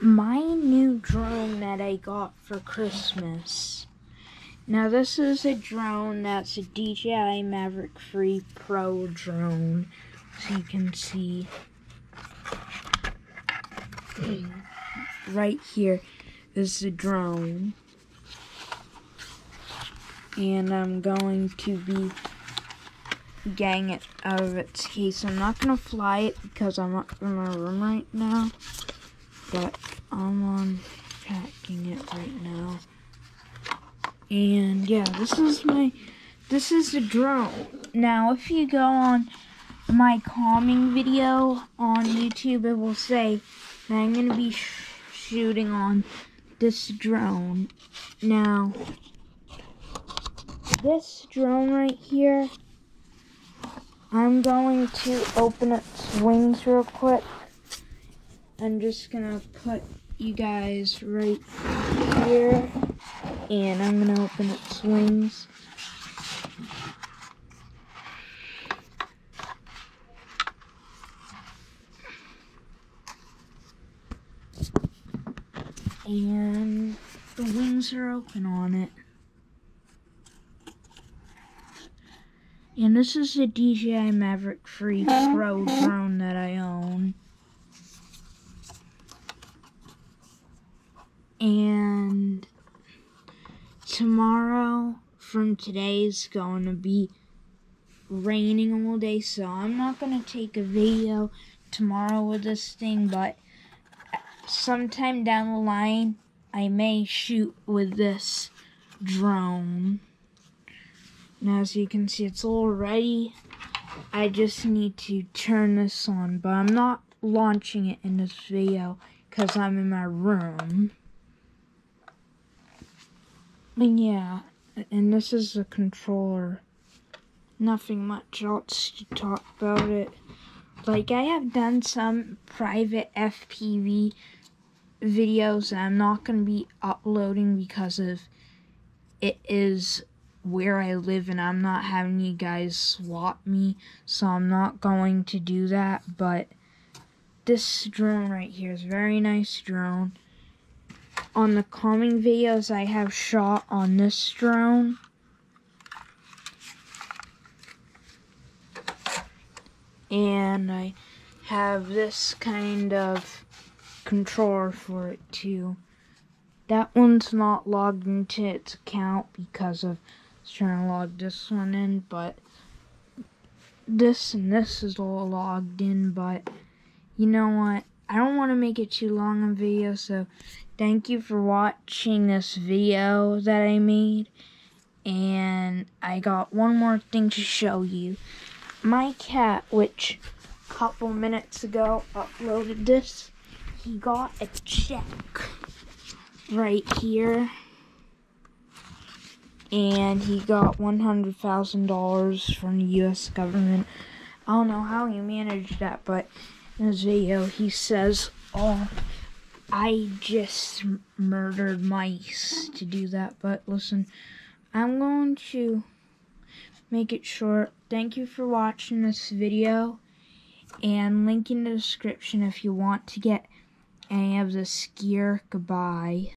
my new drone that I got for Christmas. Now this is a drone that's a DJI Mavic 3 Pro drone. So you can see right here is the drone. And I'm going to be getting it out of its case. I'm not going to fly it because I'm not in my room right now. But I'm unpacking it right now. And yeah, this is the drone. Now if you go on my calming video on YouTube, it will say that I'm going to be shooting on this drone. Now, this drone right here, I'm going to open its wings real quick. I'm just going to put you guys right here, and I'm going to open its wings. And the wings are open on it. And this is the DJI Mavic 3 Pro drone that I own. And tomorrow from today is going to be raining all day, so I'm not going to take a video tomorrow with this thing, but sometime down the line I may shoot with this drone. Now as you can see, it's all ready. I just need to turn this on, but I'm not launching it in this video because I'm in my room. And yeah, and this is the controller. Nothing much else to talk about it. Like, I have done some private FPV videos that I'm not going to be uploading because of it is where I live and I'm not having you guys swap me, so I'm not going to do that. But this drone right here is a very nice drone. On the calming videos I have shot on this drone, and I have this kind of controller for it too. That one's not logged into its account because of trying to log this one in, but this and this is all logged in. But you know what? I don't want to make it too long a video, so thank you for watching this video that I made. And I got one more thing to show you. My cat, which a couple minutes ago uploaded this, he got a check right here. And he got $100,000 from the U.S. government. I don't know how he managed that, but in his video he says, "Oh, I just murdered mice to do that." But listen, I'm going to make it short. Thank you for watching this video, and link in the description if you want to get any of this gear. Goodbye.